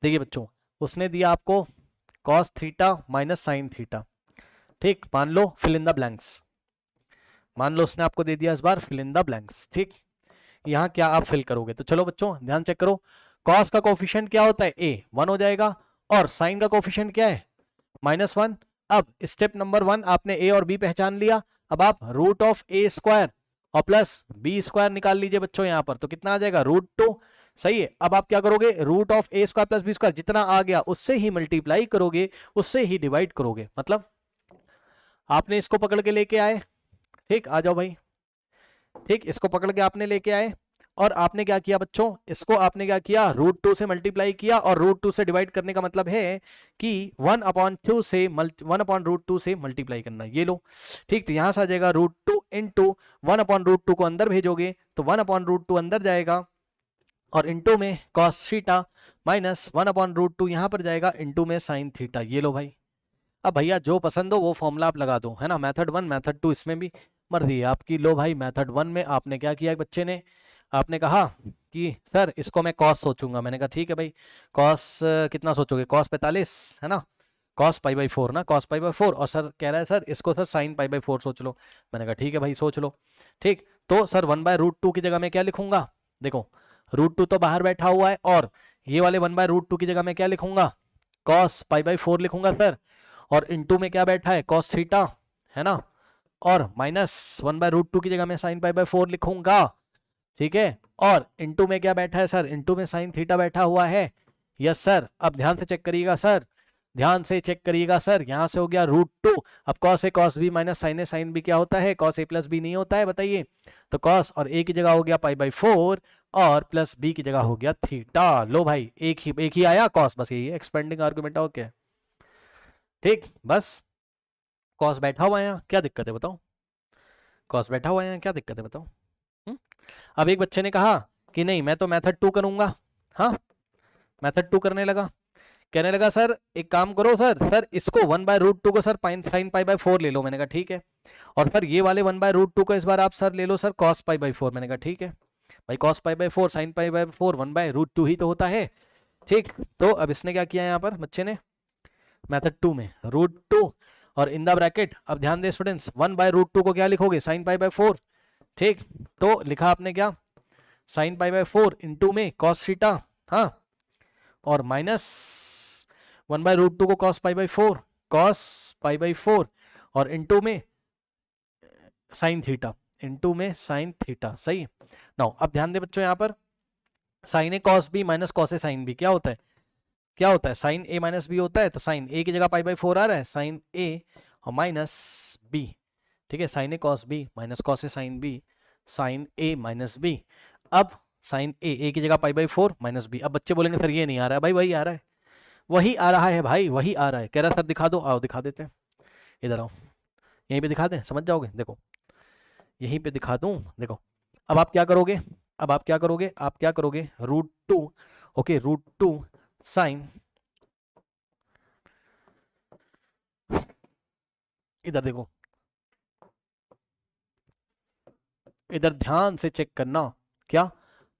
देखिए बच्चों, उसने दिया आपको cos theta minus sine theta, ठीक, मान लो फिल इन द ब्लैंक्स, मान लो उसने आपको दे दिया इस बार फिल इन द ब्लैंक्स, ठीक। यहाँ क्या आप फिल करोगे, तो चलो बच्चों ध्यान चेक करो, कॉस का कोफिशिएंट क्या होता है, ए 1 हो जाएगा, और साइन का कोफिशिएंट क्या है, -1। अब स्टेप नंबर 1 आपने ए और बी पहचान लिया, अब आप रूट ऑफ ए स्क्वायर और प्लस बी स्क्वायर निकाल लीजिए बच्चों यहाँ पर, तो कितना आ जाएगा √2, सही है। अब आप क्या करोगे, root of A square plus B square जितना आ गया उससे ही मल्टीप्लाई करोगे, उससे ही डिवाइड करोगे, मतलब आपने इसको पकड़ के लेके आए, ठीक, आ जाओ भाई, ठीक, इसको पकड़ के आपने लेके आए, और आपने क्या किया बच्चों, इसको आपने क्या किया, √2 से मल्टीप्लाई किया, और √2 से डिवाइड करने का मतलब है कि 1/2 से 1/√2 से मल्टीप्लाई करना, ये लो, ठीक। तो यहां से आ जाएगा √2 इंटू 1/√2 को अंदर भेजोगे तो 1/√2 अंदर जाएगा, और इंटू में कॉस थीटा माइनस 1/√2 यहां पर जाएगा, इंटू में साइन थीटा, ये लो भाई। अब भैया जो पसंद हो वो फॉर्मूला आप लगा दो, है ना, मेथड 1 मेथड 2 इसमें भी मर्जी है आपकी। लो भाई, मेथड 1 में आपने क्या किया बच्चे ने, आपने कहा कि सर इसको मैं कॉस सोचूंगा, मैंने कहा ठीक है भाई, कॉस कितना सोचोगे, कॉस 45, है ना, कॉस π/4 ना, कॉस π/4, और सर कह रहा है सर इसको सर साइन π/4 सोच लो, मैंने कहा ठीक है भाई सोच लो, ठीक। तो सर 1/√2 की जगह मैं क्या लिखूंगा, देखो √2 तो बाहर बैठा हुआ है, और ये वाले 1/√2 की जगह मैं क्या लिखूंगा, कॉस π/4 लिखूंगा सर, और इंटू में क्या बैठा है, कॉस थीटा, है ना, और माइनस 1/√2 की जगह मैं साइन π/4 लिखूंगा, ठीक है, और इंटू में क्या बैठा है सर, इंटू में साइन थीटा बैठा हुआ है, यस सर। अब ध्यान से चेक करिएगा सर, ध्यान से चेक करिएगा सर, यहां से हो गया √2, अब cos A cos B minus sign A sine B क्या होता है, कॉस ए प्लस बी नहीं होता है, बताइए, तो कॉस और ए की जगह हो गया π/4, और प्लस बी की जगह हो गया थीटा, लो भाई एक ही आया कॉस, बस यही एक्सपेंडिंग आर्गुमेंट, ओके, ठीक, बस कॉस बैठा हुआ है यहाँ, क्या दिक्कत है बताओ, कॉस बैठा हुआ है यहाँ, क्या दिक्कत है बताओ। अब एक बच्चे ने कहा कि नहीं मैं तो मेथड 2 करूंगा, हाँ, मेथड 2 करने लगा, कहने लगा सर एक काम करो सर, सर इसको 1/√2 को सर साइन π/4 ले लो, मैंने कहा ठीक है, और सर ये वाले 1/√2 को इस बार आप सर ले लो सर कॉस π/4, मैंने कहा ठीक है भाई, कॉस π/4 साइन π/4 1/√2 ही तो होता है, ठीक। तो अब इसने क्या किया यहाँ पर बच्चे ने, मेथड 2 में √2 और इन द ब्रैकेट, अब ध्यान दे स्टूडेंट्स, 1/√2 को क्या लिखोगे, साइन π/4, ठीक, तो लिखा आपने क्या, साइन π/4 इंटू में कॉस थीटा, हाँ, और माइनस 1/√2 को कॉस π/4, कॉस π/4, और इंटू में साइन थीटा, इंटू में साइन थीटा, सही। नाउ अब ध्यान दे बच्चों, यहाँ पर sign A cos B minus cos A sine B क्या होता है, क्या होता है, साइन ए माइनस बी होता है, तो साइन ए की जगह π/4 आ रहा है, साइन ए और माइनस बी, ठीक है, sign A cos B minus cos A sine B, sign A minus B, अब साइन ए की जगह π/4 माइनस बी, अब बच्चे बोलेंगे सर ये नहीं आ रहा है, भाई वही आ रहा है, वही आ रहा है भाई, वही आ रहा है, कह रहा सर दिखा दो, आओ दिखा देते हैं, इधर आओ, यहीं पे दिखा दें, समझ जाओगे, देखो यहीं पे दिखा दूं, देखो, अब आप क्या करोगे, अब आप क्या करोगे, आप क्या करोगे, √2, ओके, √2 साइन, इधर देखो, इधर ध्यान से चेक करना, क्या,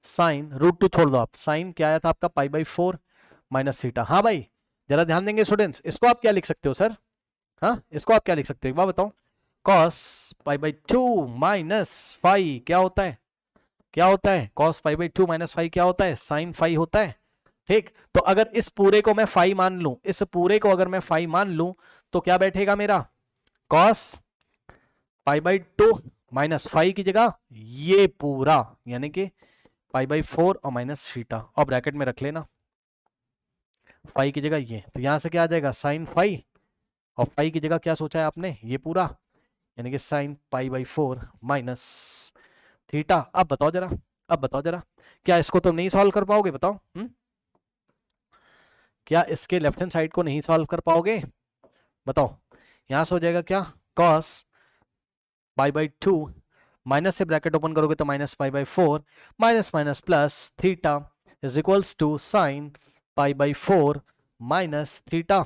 साइन √2 छोड़ दो आप, साइन क्या आया था आपका π/4 माइनस थीटा, हाँ भाई जरा ध्यान देंगे स्टूडेंट्स, इसको आप क्या लिख सकते हो सर, हाँ इसको आप क्या लिख सकते हो एक बार बताओ, cos π/2 माइनस फाइव क्या होता है, क्या होता है, cos π/2 माइनस फाइव क्या होता है, साइन फाइव होता है, ठीक। तो अगर इस पूरे को मैं फाइव मान लूं, इस पूरे को अगर मैं फाइव मान लूं, तो क्या बैठेगा मेरा, cos π/2 माइनस फाइव की जगह ये पूरा, यानी कि π/4 और माइनस थीटा, और ब्रैकेट में रख लेना, फाइव की जगह ये, तो यहां से क्या आ जाएगा, साइन फाइव, और फाइव की जगह क्या सोचा है आपने, ये पूरा, यानी कि साइन π/4 माइनस थीटा। अब बताओ जरा, अब बताओ जरा, क्या इसको तुम नहीं सॉल्व कर पाओगे बताओ, क्या इसके लेफ्ट हैंड साइड को नहीं सॉल्व कर पाओगे बताओ, यहां से हो जाएगा क्या, cos π/2 माइनस से ब्रैकेट ओपन करोगे तो minus π/4 minus minus plus theta is equals to sine π/4 minus theta,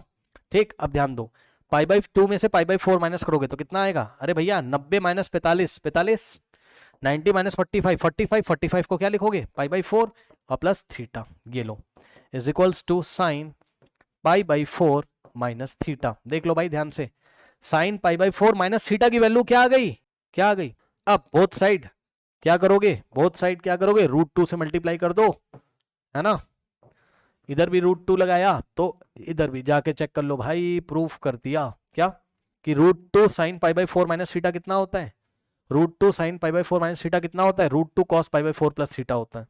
ठीक। अब ध्यान दो, π/2 में से π/4 माइनस करोगे तो कितना आएगा, अरे भैया 90 माइनस 45 45, 90 माइनस 45 45 45 को क्या लिखोगे π/4, और प्लस थीटा, ये लो, is equals to sine pi by 4 minus theta. देख लो भाई ध्यान से, sine pi by 4 minus theta की वैल्यू क्या आ गई, क्या आ गई। अब बोथ साइड क्या करोगे, बोथ साइड क्या करोगे, √2 से मल्टीप्लाई कर दो, है ना। इधर भी √2 लगाया तो इधर भी जाके चेक कर लो भाई, प्रूफ कर दिया क्या कि √2 sign pi by 4 minus theta कितना होता है, √2 sign pi by 4 minus theta कितना होता है, √2 cos pi by 4 plus theta होता है।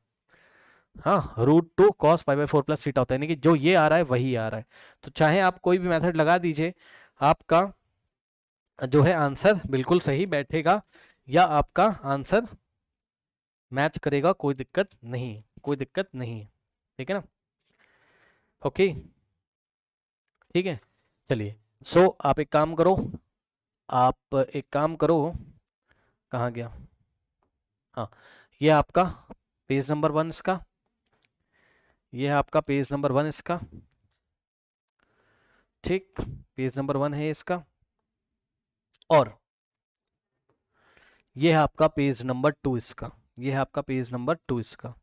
हाँ, √2 cos pi by 4 plus theta होता है, यानी कि जो ये आ रहा है वही आ रहा है। तो चाहे आप कोई भी मेथड लगा दीजिए, आपका जो है आंसर बिल्कुल सही बैठेगा या आपका आंसर मैच करेगा, कोई दिक्कत नहीं, कोई दिक्कत नहीं है, ठीक है ना। ओके, ठीक है, चलिए। सो आप एक काम करो, आप एक काम करो, कहाँ गया, हाँ, ये आपका पेज नंबर 1 इसका, ये है आपका पेज नंबर 1 इसका, ठीक, पेज नंबर 1 है इसका, और ये है आपका पेज नंबर 2 इसका, ये है आपका पेज नंबर 2 इसका।